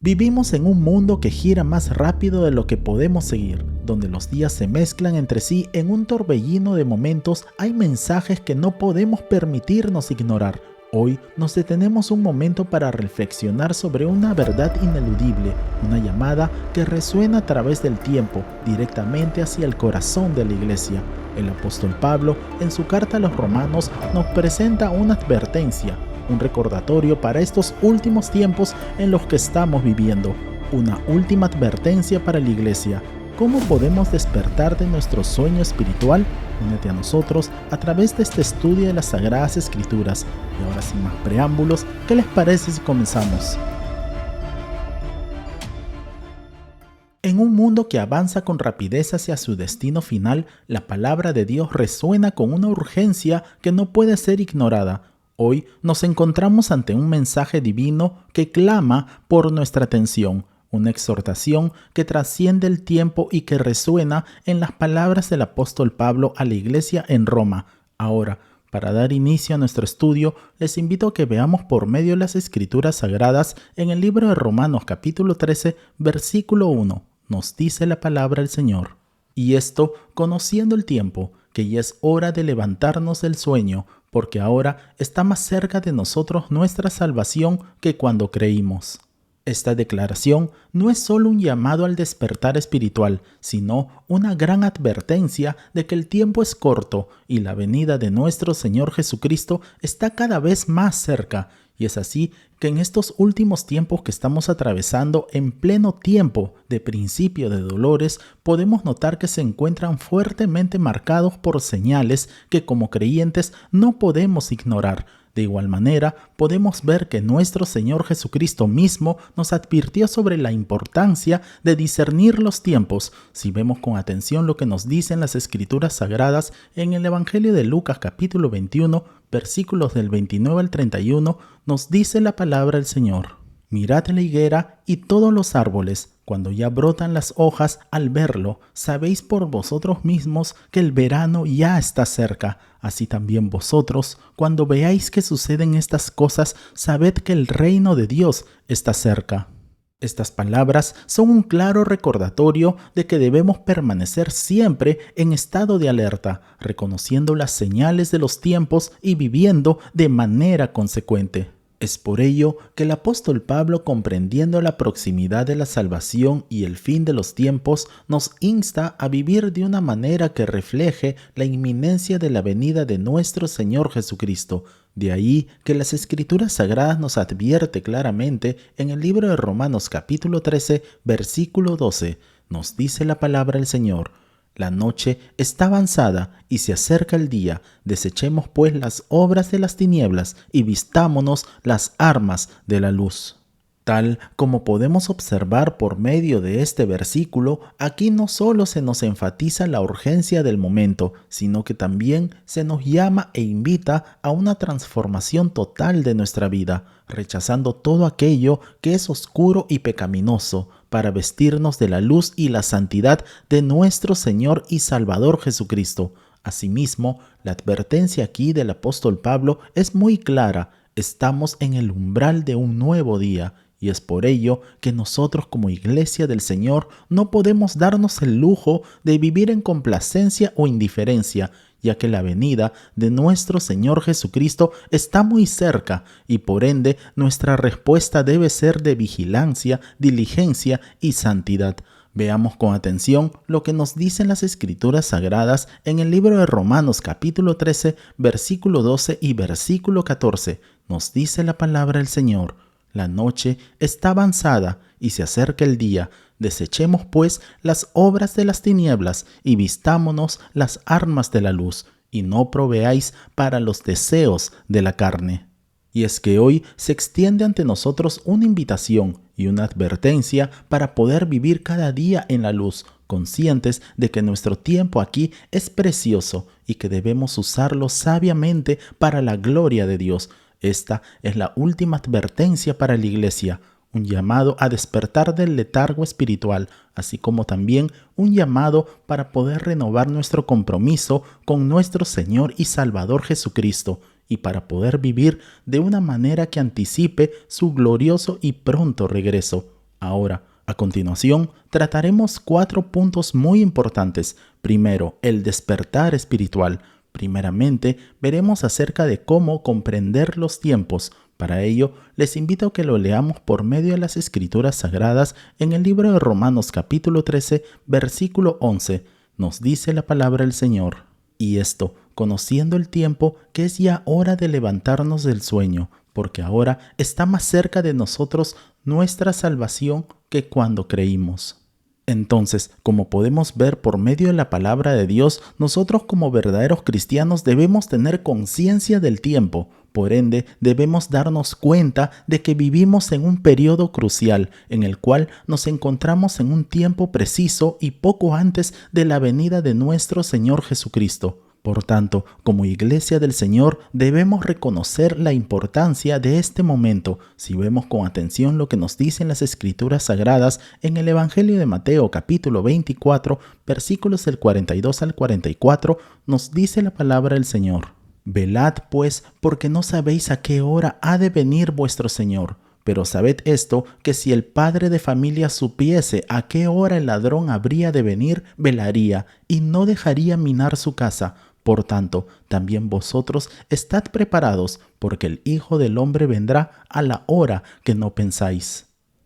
Vivimos en un mundo que gira más rápido de lo que podemos seguir, donde los días se mezclan entre sí en un torbellino de momentos. Hay mensajes que no podemos permitirnos ignorar. Hoy nos detenemos un momento para reflexionar sobre una verdad ineludible, una llamada que resuena a través del tiempo, directamente hacia el corazón de la iglesia. El apóstol Pablo, en su carta a los Romanos, nos presenta una advertencia, un recordatorio para estos últimos tiempos en los que estamos viviendo, una última advertencia para la iglesia. ¿Cómo podemos despertar de nuestro sueño espiritual? Únete a nosotros a través de este estudio de las Sagradas Escrituras. Y ahora, sin más preámbulos, ¿qué les parece si comenzamos? En un mundo que avanza con rapidez hacia su destino final, la palabra de Dios resuena con una urgencia que no puede ser ignorada. Hoy nos encontramos ante un mensaje divino que clama por nuestra atención. Una exhortación que trasciende el tiempo y que resuena en las palabras del apóstol Pablo a la iglesia en Roma. Ahora, para dar inicio a nuestro estudio, les invito a que veamos por medio de las Escrituras Sagradas en el libro de Romanos capítulo 13, versículo 1. Nos dice la palabra del Señor. Y esto, conociendo el tiempo, que ya es hora de levantarnos del sueño, porque ahora está más cerca de nosotros nuestra salvación que cuando creímos. Esta declaración no es solo un llamado al despertar espiritual, sino una gran advertencia de que el tiempo es corto y la venida de nuestro Señor Jesucristo está cada vez más cerca. Y es así que en estos últimos tiempos que estamos atravesando, en pleno tiempo de principio de dolores, podemos notar que se encuentran fuertemente marcados por señales que como creyentes no podemos ignorar. De igual manera, podemos ver que nuestro Señor Jesucristo mismo nos advirtió sobre la importancia de discernir los tiempos. Si vemos con atención lo que nos dicen las Escrituras Sagradas en el Evangelio de Lucas capítulo 21, versículos del 29 al 31, nos dice la palabra del Señor. Mirad la higuera y todos los árboles, cuando ya brotan las hojas, al verlo, sabéis por vosotros mismos que el verano ya está cerca. Así también vosotros, cuando veáis que suceden estas cosas, sabed que el reino de Dios está cerca. Estas palabras son un claro recordatorio de que debemos permanecer siempre en estado de alerta, reconociendo las señales de los tiempos y viviendo de manera consecuente. Es por ello que el apóstol Pablo, comprendiendo la proximidad de la salvación y el fin de los tiempos, nos insta a vivir de una manera que refleje la inminencia de la venida de nuestro Señor Jesucristo. De ahí que las Escrituras Sagradas nos advierte claramente en el libro de Romanos capítulo 13, versículo 12. Nos dice la palabra del Señor. La noche está avanzada y se acerca el día. Desechemos pues las obras de las tinieblas y vistámonos las armas de la luz. Tal como podemos observar por medio de este versículo, aquí no solo se nos enfatiza la urgencia del momento, sino que también se nos llama e invita a una transformación total de nuestra vida, rechazando todo aquello que es oscuro y pecaminoso, para vestirnos de la luz y la santidad de nuestro Señor y Salvador Jesucristo. Asimismo, la advertencia aquí del apóstol Pablo es muy clara. Estamos en el umbral de un nuevo día. Y es por ello que nosotros como Iglesia del Señor no podemos darnos el lujo de vivir en complacencia o indiferencia, ya que la venida de nuestro Señor Jesucristo está muy cerca y por ende nuestra respuesta debe ser de vigilancia, diligencia y santidad. Veamos con atención lo que nos dicen las Escrituras Sagradas en el libro de Romanos capítulo 13, versículo 12 y versículo 14. Nos dice la palabra del Señor. La noche está avanzada y se acerca el día. Desechemos pues las obras de las tinieblas y vistámonos las armas de la luz, y no proveáis para los deseos de la carne. Y es que hoy se extiende ante nosotros una invitación y una advertencia para poder vivir cada día en la luz, conscientes de que nuestro tiempo aquí es precioso y que debemos usarlo sabiamente para la gloria de Dios. Esta es la última advertencia para la iglesia, un llamado a despertar del letargo espiritual, así como también un llamado para poder renovar nuestro compromiso con nuestro Señor y Salvador Jesucristo, y para poder vivir de una manera que anticipe su glorioso y pronto regreso. Ahora, a continuación, trataremos 4 puntos muy importantes. Primero, el despertar espiritual. Primeramente, veremos acerca de cómo comprender los tiempos. Para ello, les invito a que lo leamos por medio de las Escrituras Sagradas en el libro de Romanos capítulo 13, versículo 11. Nos dice la palabra del Señor: y esto, conociendo el tiempo, que es ya hora de levantarnos del sueño, porque ahora está más cerca de nosotros nuestra salvación que cuando creímos. Entonces, como podemos ver por medio de la palabra de Dios, nosotros como verdaderos cristianos debemos tener conciencia del tiempo. Por ende, debemos darnos cuenta de que vivimos en un periodo crucial, en el cual nos encontramos en un tiempo preciso y poco antes de la venida de nuestro Señor Jesucristo. Por tanto, como Iglesia del Señor, debemos reconocer la importancia de este momento. Si vemos con atención lo que nos dicen las Escrituras Sagradas en el Evangelio de Mateo capítulo 24, versículos del 42 al 44, nos dice la palabra del Señor: velad pues, porque no sabéis a qué hora ha de venir vuestro Señor. Pero sabed esto, que si el padre de familia supiese a qué hora el ladrón habría de venir, velaría y no dejaría minar su casa. Por tanto, también vosotros estad preparados, porque el Hijo del Hombre vendrá a la hora que no pensáis.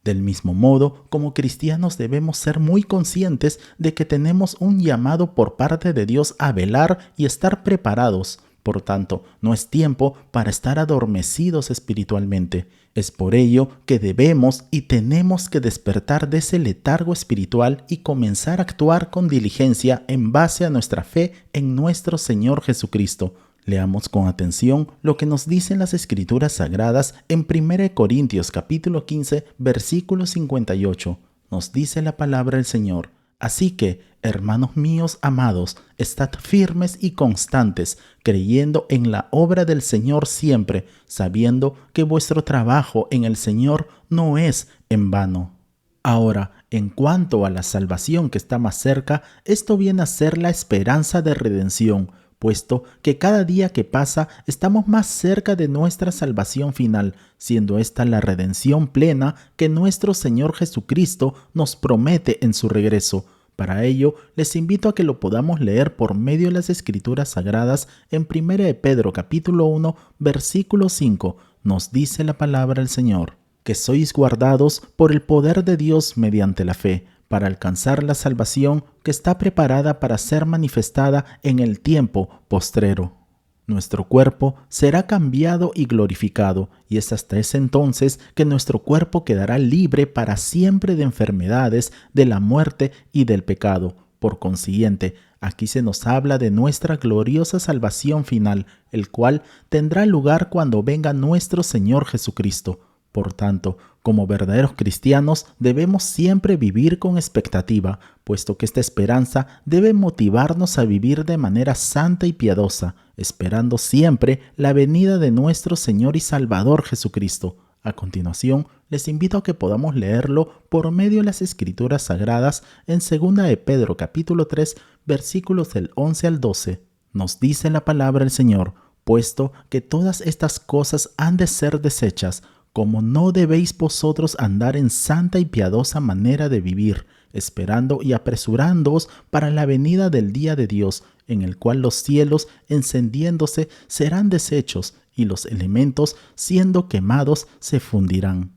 Del mismo modo, como cristianos debemos ser muy conscientes de que tenemos un llamado por parte de Dios a velar y estar preparados. Por tanto, no es tiempo para estar adormecidos espiritualmente. Es por ello que debemos y tenemos que despertar de ese letargo espiritual y comenzar a actuar con diligencia en base a nuestra fe en nuestro Señor Jesucristo. Leamos con atención lo que nos dicen las Escrituras Sagradas en 1 Corintios capítulo 15, versículo 58. Nos dice la palabra del Señor: así que, hermanos míos amados, estad firmes y constantes, creyendo en la obra del Señor siempre, sabiendo que vuestro trabajo en el Señor no es en vano. Ahora, en cuanto a la salvación que está más cerca, esto viene a ser la esperanza de redención, puesto que cada día que pasa estamos más cerca de nuestra salvación final, siendo esta la redención plena que nuestro Señor Jesucristo nos promete en su regreso. Para ello, les invito a que lo podamos leer por medio de las Escrituras Sagradas en 1 de Pedro capítulo 1, versículo 5. Nos dice la palabra del Señor: que sois guardados por el poder de Dios mediante la fe, para alcanzar la salvación que está preparada para ser manifestada en el tiempo postrero. Nuestro cuerpo será cambiado y glorificado, y es hasta ese entonces que nuestro cuerpo quedará libre para siempre de enfermedades, de la muerte y del pecado. Por consiguiente, aquí se nos habla de nuestra gloriosa salvación final, el cual tendrá lugar cuando venga nuestro Señor Jesucristo. Por tanto, como verdaderos cristianos debemos siempre vivir con expectativa, puesto que esta esperanza debe motivarnos a vivir de manera santa y piadosa, esperando siempre la venida de nuestro Señor y Salvador Jesucristo. A continuación, les invito a que podamos leerlo por medio de las Escrituras Sagradas en 2 de Pedro capítulo 3, versículos del 11 al 12. Nos dice la palabra del Señor: puesto que todas estas cosas han de ser deshechas, como no debéis vosotros andar en santa y piadosa manera de vivir, esperando y apresurándoos para la venida del día de Dios, en el cual los cielos, encendiéndose, serán deshechos, y los elementos, siendo quemados, se fundirán.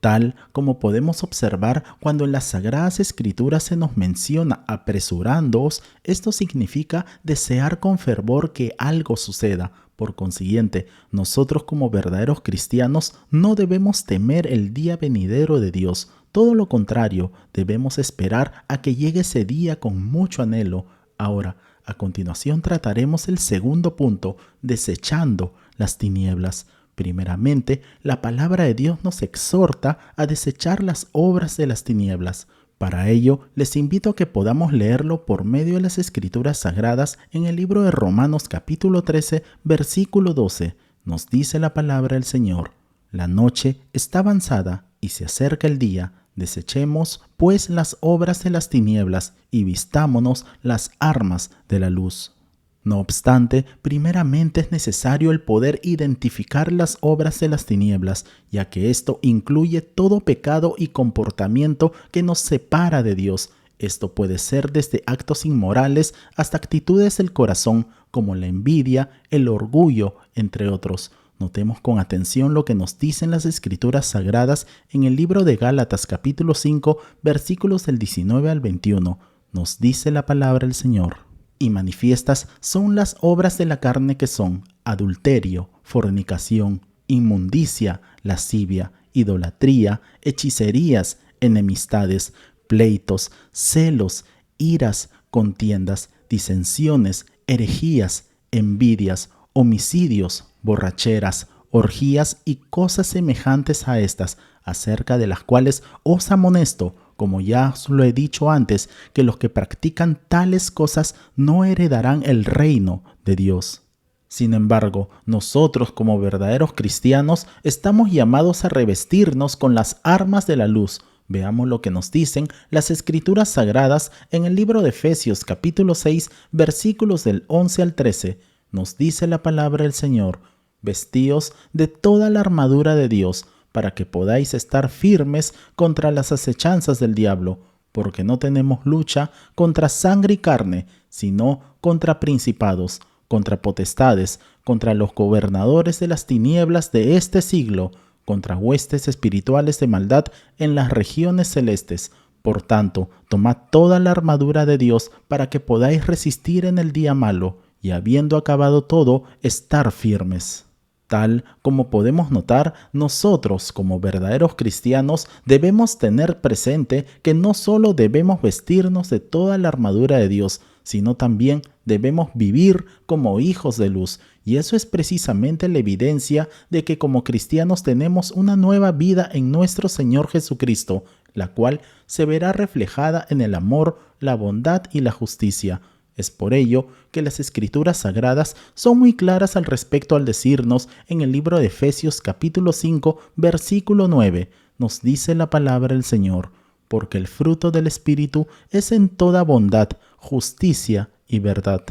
Tal como podemos observar cuando en las Sagradas Escrituras se nos menciona apresurándoos, esto significa desear con fervor que algo suceda. Por consiguiente, nosotros como verdaderos cristianos no debemos temer el día venidero de Dios. Todo lo contrario, debemos esperar a que llegue ese día con mucho anhelo. Ahora, a continuación trataremos el segundo punto: desechando las tinieblas. Primeramente, la palabra de Dios nos exhorta a desechar las obras de las tinieblas. Para ello, les invito a que podamos leerlo por medio de las Escrituras Sagradas en el libro de Romanos capítulo 13, versículo 12. Nos dice la palabra del Señor: la noche está avanzada y se acerca el día. Desechemos, pues, las obras de las tinieblas y vistámonos las armas de la luz. No obstante, primeramente es necesario el poder identificar las obras de las tinieblas, ya que esto incluye todo pecado y comportamiento que nos separa de Dios. Esto puede ser desde actos inmorales hasta actitudes del corazón, como la envidia, el orgullo, entre otros. Notemos con atención lo que nos dicen las Escrituras Sagradas en el libro de Gálatas capítulo 5, versículos del 19 al 21. Nos dice la palabra del Señor. Y manifiestas son las obras de la carne que son adulterio, fornicación, inmundicia, lascivia, idolatría, hechicerías, enemistades, pleitos, celos, iras, contiendas, disensiones, herejías, envidias, homicidios, borracheras, orgías y cosas semejantes a estas, acerca de las cuales os amonesto, como ya os lo he dicho antes, que los que practican tales cosas no heredarán el reino de Dios. Sin embargo, nosotros como verdaderos cristianos estamos llamados a revestirnos con las armas de la luz. Veamos lo que nos dicen las Escrituras Sagradas en el libro de Efesios capítulo 6, versículos del 11 al 13. Nos dice la palabra del Señor: vestíos de toda la armadura de Dios, para que podáis estar firmes contra las acechanzas del diablo, porque no tenemos lucha contra sangre y carne, sino contra principados, contra potestades, contra los gobernadores de las tinieblas de este siglo, contra huestes espirituales de maldad en las regiones celestes. Por tanto, tomad toda la armadura de Dios para que podáis resistir en el día malo, y habiendo acabado todo, estar firmes. Tal como podemos notar, nosotros como verdaderos cristianos debemos tener presente que no solo debemos vestirnos de toda la armadura de Dios, sino también debemos vivir como hijos de luz. Y eso es precisamente la evidencia de que como cristianos tenemos una nueva vida en nuestro Señor Jesucristo, la cual se verá reflejada en el amor, la bondad y la justicia. Es por ello que las Escrituras Sagradas son muy claras al respecto al decirnos en el libro de Efesios capítulo 5, versículo 9, nos dice la palabra del Señor: porque el fruto del Espíritu es en toda bondad, justicia y verdad.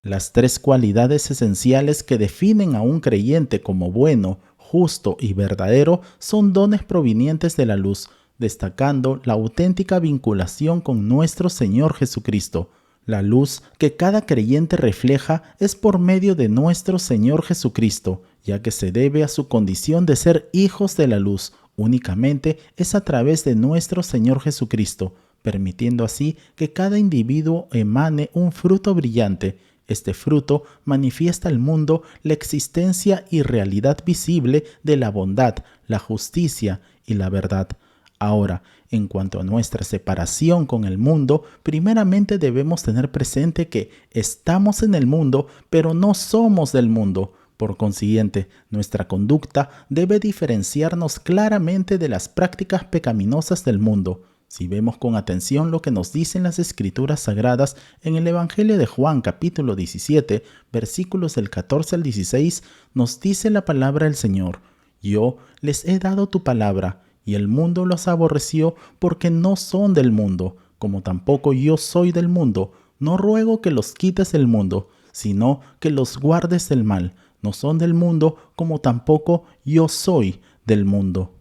Las tres cualidades esenciales que definen a un creyente como bueno, justo y verdadero son dones provenientes de la luz, destacando la auténtica vinculación con nuestro Señor Jesucristo. La luz que cada creyente refleja es por medio de nuestro Señor Jesucristo, ya que se debe a su condición de ser hijos de la luz. Únicamente es a través de nuestro Señor Jesucristo, permitiendo así que cada individuo emane un fruto brillante. Este fruto manifiesta al mundo la existencia y realidad visible de la bondad, la justicia y la verdad. Ahora, en cuanto a nuestra separación con el mundo, primeramente debemos tener presente que estamos en el mundo, pero no somos del mundo. Por consiguiente, nuestra conducta debe diferenciarnos claramente de las prácticas pecaminosas del mundo. Si vemos con atención lo que nos dicen las Escrituras Sagradas en el Evangelio de Juan capítulo 17, versículos del 14 al 16, nos dice la palabra del Señor: yo les he dado tu palabra, y el mundo los aborreció porque no son del mundo, como tampoco yo soy del mundo. No ruego que los quites del mundo, sino que los guardes del mal. No son del mundo, como tampoco yo soy del mundo.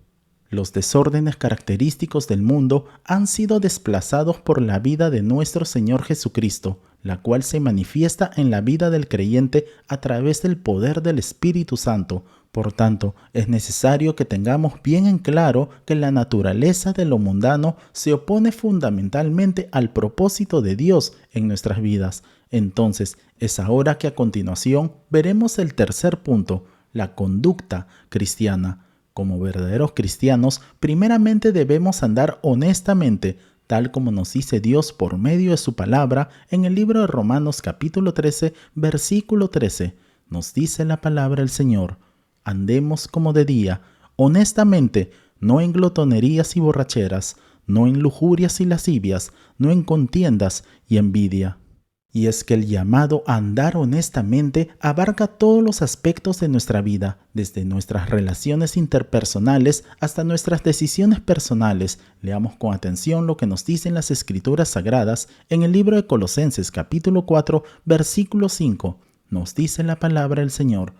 Los desórdenes característicos del mundo han sido desplazados por la vida de nuestro Señor Jesucristo, la cual se manifiesta en la vida del creyente a través del poder del Espíritu Santo. Por tanto, es necesario que tengamos bien en claro que la naturaleza de lo mundano se opone fundamentalmente al propósito de Dios en nuestras vidas. Entonces, es ahora que a continuación veremos el tercer punto, la conducta cristiana. Como verdaderos cristianos, primeramente debemos andar honestamente, tal como nos dice Dios por medio de su palabra en el libro de Romanos capítulo 13, versículo 13. Nos dice la palabra del Señor: andemos como de día, honestamente, no en glotonerías y borracheras, no en lujurias y lascivias, no en contiendas y envidia. Y es que el llamado a andar honestamente abarca todos los aspectos de nuestra vida, desde nuestras relaciones interpersonales hasta nuestras decisiones personales. Leamos con atención lo que nos dicen las Escrituras Sagradas en el libro de Colosenses capítulo 4, versículo 5. Nos dice la palabra del Señor: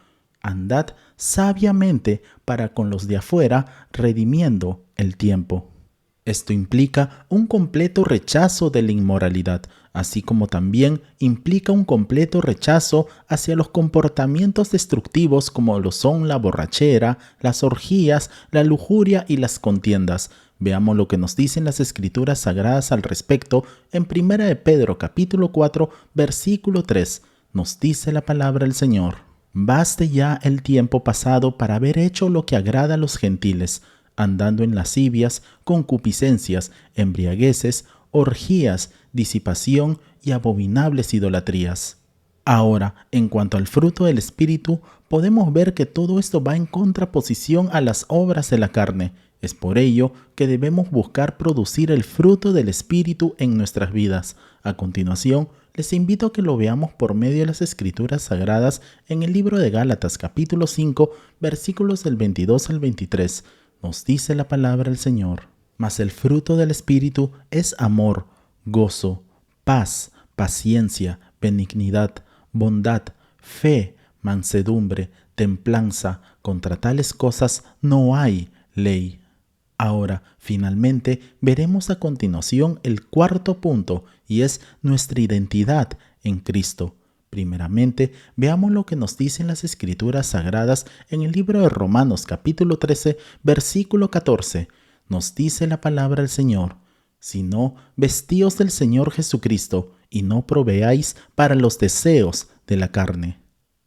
andad sabiamente para con los de afuera, redimiendo el tiempo. Esto implica un completo rechazo de la inmoralidad, así como también implica un completo rechazo hacia los comportamientos destructivos como lo son la borrachera, las orgías, la lujuria y las contiendas. Veamos lo que nos dicen las Escrituras Sagradas al respecto en 1 de Pedro capítulo 4, versículo 3. Nos dice la palabra del Señor: baste ya el tiempo pasado para haber hecho lo que agrada a los gentiles, andando en lascivias, concupiscencias, embriagueces, orgías, disipación y abominables idolatrías. Ahora, en cuanto al fruto del Espíritu, podemos ver que todo esto va en contraposición a las obras de la carne. Es por ello que debemos buscar producir el fruto del Espíritu en nuestras vidas. A continuación, les invito a que lo veamos por medio de las Escrituras Sagradas en el libro de Gálatas capítulo 5, versículos del 22 al 23. Nos dice la palabra del Señor: mas el fruto del Espíritu es amor, gozo, paz, paciencia, benignidad, bondad, fe, mansedumbre, templanza. Contra tales cosas no hay ley. Ahora, finalmente, veremos a continuación el cuarto punto, y es nuestra identidad en Cristo. Primeramente, veamos lo que nos dicen las Escrituras Sagradas en el libro de Romanos capítulo 13, versículo 14. Nos dice la palabra del Señor: sino vestíos del Señor Jesucristo, y no proveáis para los deseos de la carne.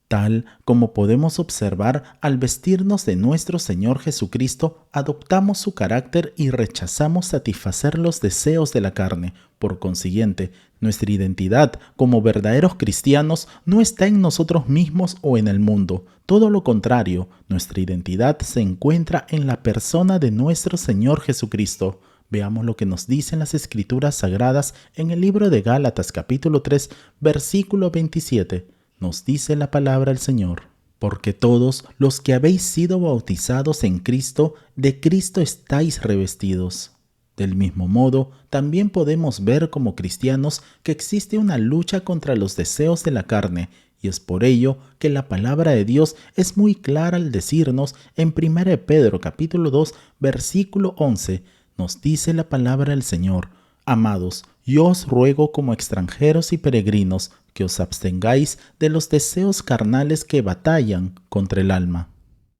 Tal como podemos observar, al vestirnos de nuestro Señor Jesucristo, adoptamos su carácter y rechazamos satisfacer los deseos de la carne. Por consiguiente, nuestra identidad como verdaderos cristianos no está en nosotros mismos o en el mundo. Todo lo contrario, nuestra identidad se encuentra en la persona de nuestro Señor Jesucristo. Veamos lo que nos dicen las Escrituras Sagradas en el libro de Gálatas capítulo 3, versículo 27. Nos dice la palabra del Señor: porque todos los que habéis sido bautizados en Cristo, de Cristo estáis revestidos. Del mismo modo, también podemos ver como cristianos que existe una lucha contra los deseos de la carne, y es por ello que la palabra de Dios es muy clara al decirnos en 1 de Pedro capítulo 2, versículo 11, nos dice la palabra del Señor: amados, yo os ruego como extranjeros y peregrinos que os abstengáis de los deseos carnales que batallan contra el alma.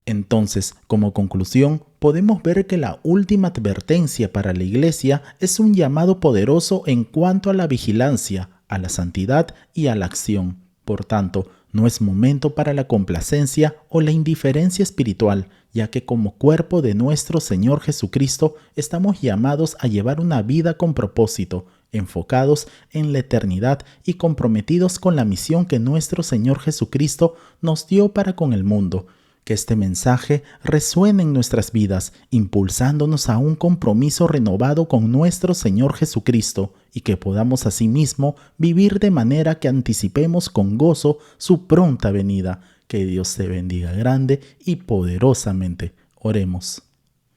Entonces, como conclusión, podemos ver que la última advertencia para la Iglesia es un llamado poderoso en cuanto a la vigilancia, a la santidad y a la acción. Por tanto, no es momento para la complacencia o la indiferencia espiritual, ya que como cuerpo de nuestro Señor Jesucristo estamos llamados a llevar una vida con propósito, enfocados en la eternidad y comprometidos con la misión que nuestro Señor Jesucristo nos dio para con el mundo. Que este mensaje resuene en nuestras vidas, impulsándonos a un compromiso renovado con nuestro Señor Jesucristo, y que podamos asimismo vivir de manera que anticipemos con gozo su pronta venida. Que Dios te bendiga grande y poderosamente. Oremos.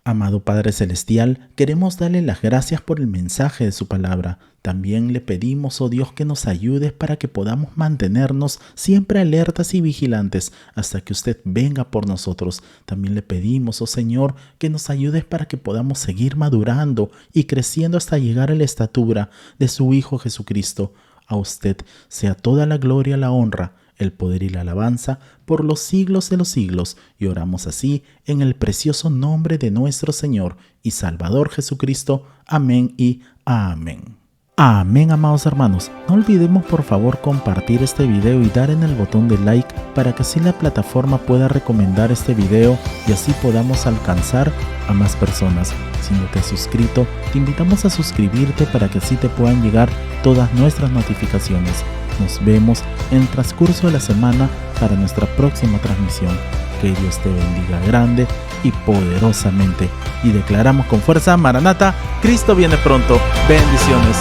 Amado Padre Celestial, queremos darle las gracias por el mensaje de su palabra. También le pedimos, oh Dios, que nos ayudes para que podamos mantenernos siempre alertas y vigilantes hasta que usted venga por nosotros. También le pedimos, oh Señor, que nos ayudes para que podamos seguir madurando y creciendo hasta llegar a la estatura de su Hijo Jesucristo. A usted sea toda la gloria, la honra, el poder y la alabanza por los siglos de los siglos, y oramos así en el precioso nombre de nuestro Señor y Salvador Jesucristo. Amén y amén. Amén, amados hermanos. No olvidemos por favor compartir este video y dar en el botón de like para que así la plataforma pueda recomendar este video y así podamos alcanzar a más personas. Si no te has suscrito, te invitamos a suscribirte para que así te puedan llegar todas nuestras notificaciones. Nos vemos en el transcurso de la semana para nuestra próxima transmisión. Que Dios te bendiga grande y poderosamente. Y declaramos con fuerza: Maranata, Cristo viene pronto. Bendiciones.